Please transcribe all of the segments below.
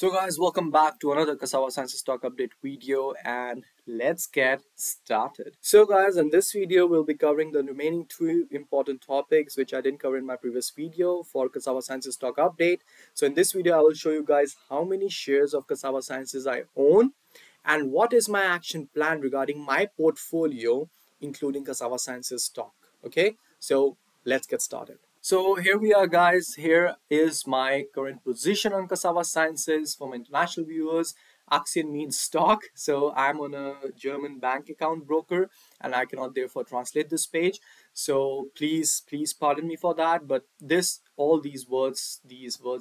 So guys, welcome back to another Cassava Sciences Stock update video and let's get started. So guys, in this video, we'll be covering the remaining two important topics which I didn't cover in my previous video for Cassava Sciences Stock update. So in this video, I will show you guys how many shares of Cassava Sciences I own and what is my action plan regarding my portfolio, including Cassava Sciences stock. Okay, so let's get started. So here we are guys, here is my current position on Cassava Sciences. For my international viewers, Aktien means stock, so I'm on a German bank account broker and I cannot therefore translate this page. So please pardon me for that, but all these words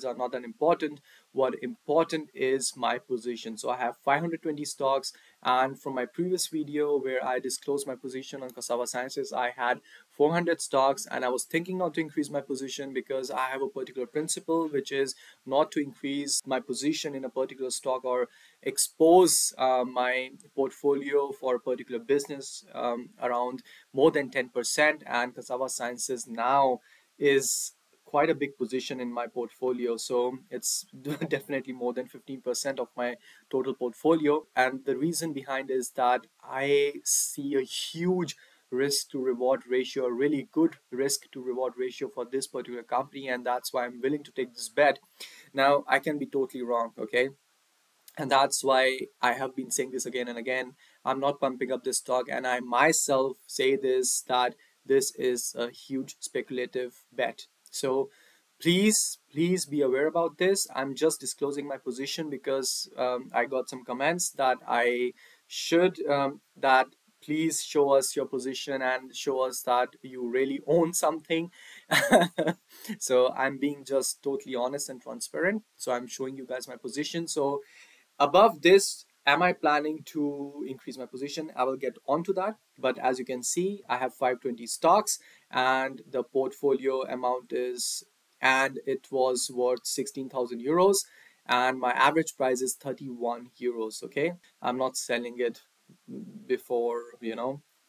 are not that important. What important is my position. So I have 520 stocks, and from my previous video where I disclosed my position on Cassava Sciences, I had 400 stocks and I was thinking not to increase my position because I have a particular principle, which is not to increase my position in a particular stock or expose my portfolio for a particular business around more than 10%, and Cassava Sciences now is quite a big position in my portfolio, so it's definitely more than 15% of my total portfolio. And the reason behind is that I see a huge risk to reward ratio, a really good risk to reward ratio for this particular company, and that's why I'm willing to take this bet. Now I can be totally wrong, okay, and that's why I have been saying this again and again. I'm not pumping up this stock, and I myself say this, that this is a huge speculative bet. So please be aware about this. I'm just disclosing my position because I got some comments that I should that please show us your position and show us that you really own something. So I'm being just totally honest and transparent, so I'm showing you guys my position. So above this, am I planning to increase my position? I will get onto that. But as you can see, I have 520 stocks and the portfolio amount is, and it was worth 16,000 euros. And my average price is 31 euros. Okay. I'm not selling it before,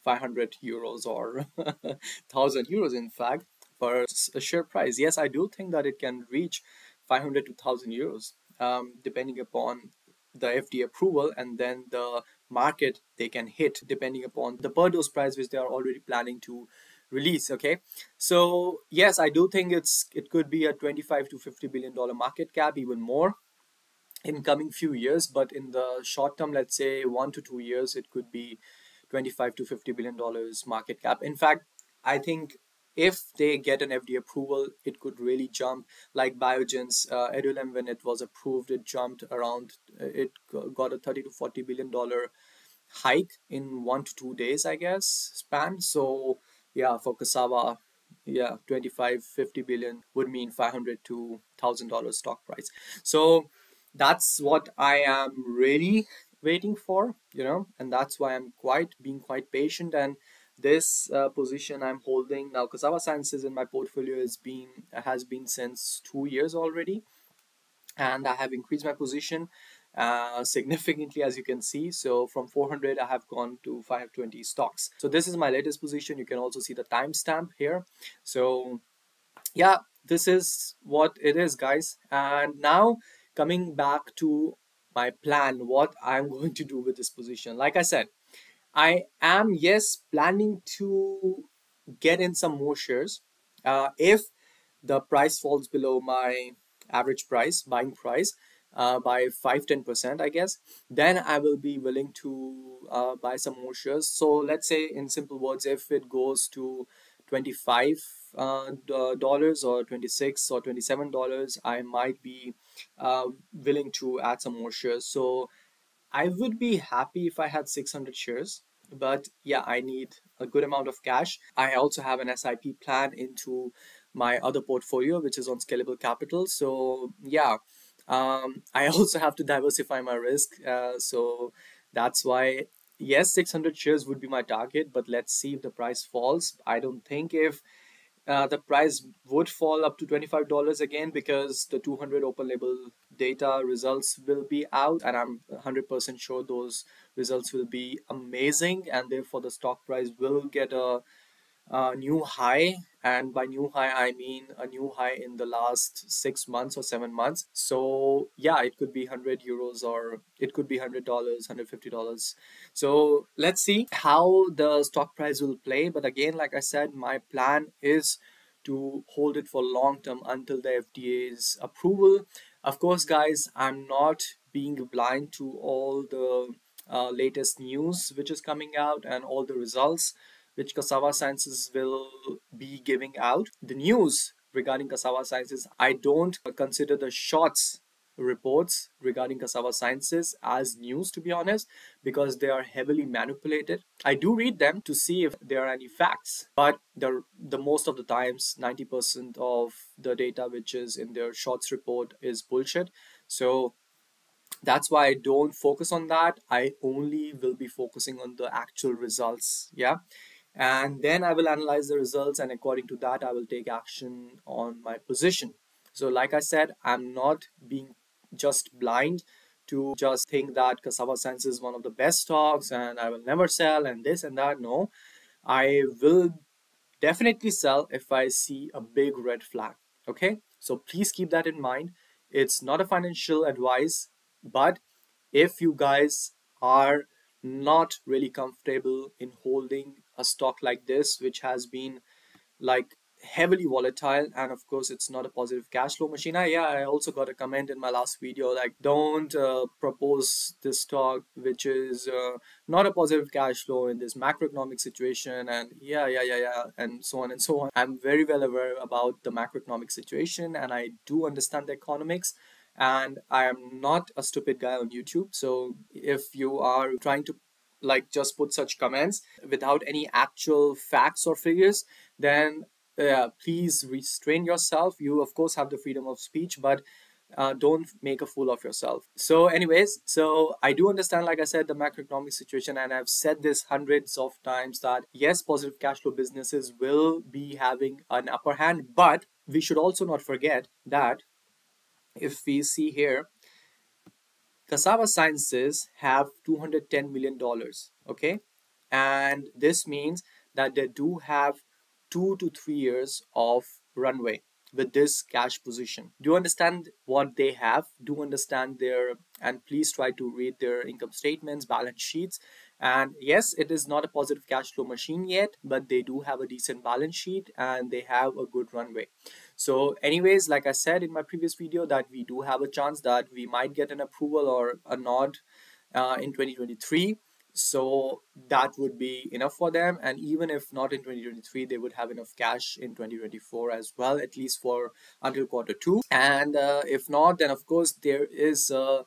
500 euros or 1,000 euros, in fact, for a share price. Yes, I do think that it can reach 500 to 1,000 euros, depending upon the FDA approval and then the market they can hit depending upon the per dose price which they are already planning to release. Okay, so yes, I do think it could be a 25 to 50 billion dollar market cap, even more in coming few years, but in the short term, let's say 1 to 2 years, it could be 25 to 50 billion dollars market cap. In fact, I think if they get an FDA approval, it could really jump. Like Biogen's Edulem, when it was approved, it jumped around, it got a 30 to 40 billion dollar hike in 1 to 2 days, I guess, span. So yeah, for Cassava, yeah, 25 50 billion would mean 500 to $1,000 stock price. So that's what I am really waiting for, and that's why I'm being quite patient. And this position I'm holding now, Cassava Sciences in my portfolio has been since 2 years already, and I have increased my position significantly, as you can see. So from 400 I have gone to 520 stocks. So this is my latest position. You can also see the timestamp here. So yeah, this is what it is, guys. And now coming back to my plan, what I'm going to do with this position. Like I said, I am, yes, planning to get in some more shares if the price falls below my average price, buying price, by 5-10%, I guess, then I will be willing to buy some more shares. So let's say, in simple words, if it goes to $25 or 26 or $27, I might be willing to add some more shares. So I would be happy if I had 600 shares, but yeah, I need a good amount of cash. I also have an SIP plan into my other portfolio, which is on scalable capital. So yeah, I also have to diversify my risk. So that's why, yes, 600 shares would be my target, but let's see if the price falls. I don't think if the price would fall up to $25 again, because the 200 open label data results will be out, and I'm 100% sure those results will be amazing, and therefore the stock price will get a new high, and by new high I mean a new high in the last 6 months or 7 months. So yeah, it could be €100 or it could be $100, $150. So let's see how the stock price will play. But again, like I said, my plan is to hold it for long term until the FDA's approval. Of course, guys, I'm not being blind to all the latest news which is coming out and all the results which Cassava Sciences will be giving out. The news regarding Cassava Sciences, I don't consider the shorts reports regarding Cassava Sciences as news, to be honest, because they are heavily manipulated. I do read them to see if there are any facts, but the most of the times 90% of the data which is in their shorts report is bullshit. So that's why I don't focus on that. I only will be focusing on the actual results. Yeah. And then I will analyze the results, and according to that I will take action on my position. So like I said, I'm not being just blind to just think that Cassava Science is one of the best stocks and I will never sell and this and that. No, I will definitely sell if I see a big red flag. Okay, so please keep that in mind. It's not a financial advice, but if you guys are not really comfortable in holding a stock like this, which has been like heavily volatile, and of course it's not a positive cash flow machine. I also got a comment in my last video like, don't propose this stock which is not a positive cash flow in this macroeconomic situation, and yeah, and so on and so on. I'm very well aware about the macroeconomic situation and I do understand the economics, and I am not a stupid guy on YouTube. So if you are trying to like just put such comments without any actual facts or figures, then please restrain yourself. You of course have the freedom of speech, but don't make a fool of yourself. So anyways, so I do understand, like I said, the macroeconomic situation, and I've said this hundreds of times that yes, positive cash flow businesses will be having an upper hand, but we should also not forget that if we see here, Cassava Sciences have $210 million, okay? And this means that they do have 2 to 3 years of runway with this cash position. Do you understand what they have? Do you understand their, and please try to read their income statements, balance sheets. And yes, it is not a positive cash flow machine yet, but they do have a decent balance sheet and they have a good runway. So anyways, like I said in my previous video, that we do have a chance that we might get an approval or a nod in 2023. So that would be enough for them, and even if not in 2023, they would have enough cash in 2024 as well, at least for until Q2. And if not, then of course there is a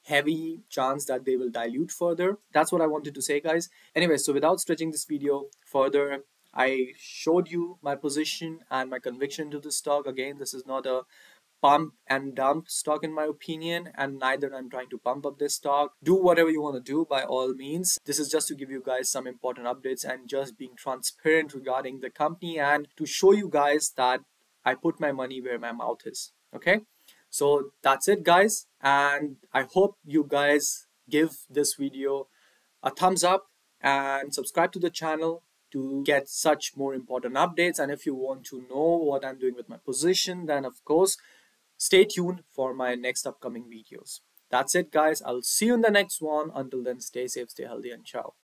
heavy chance that they will dilute further. That's what I wanted to say, guys. Anyway, so without stretching this video further, I showed you my position and my conviction to the stock. Again, this is not a pump and dump stock in my opinion, and neither I'm trying to pump up this stock. Do whatever you want to do by all means. This is just to give you guys some important updates and just being transparent regarding the company and to show you guys that I put my money where my mouth is. Okay, so that's it, guys, and I hope you guys give this video a thumbs up and subscribe to the channel to get such more important updates. And if you want to know what I'm doing with my position, then of course stay tuned for my next upcoming videos. That's it, guys. I'll see you in the next one. Until then, stay safe, stay healthy, and ciao.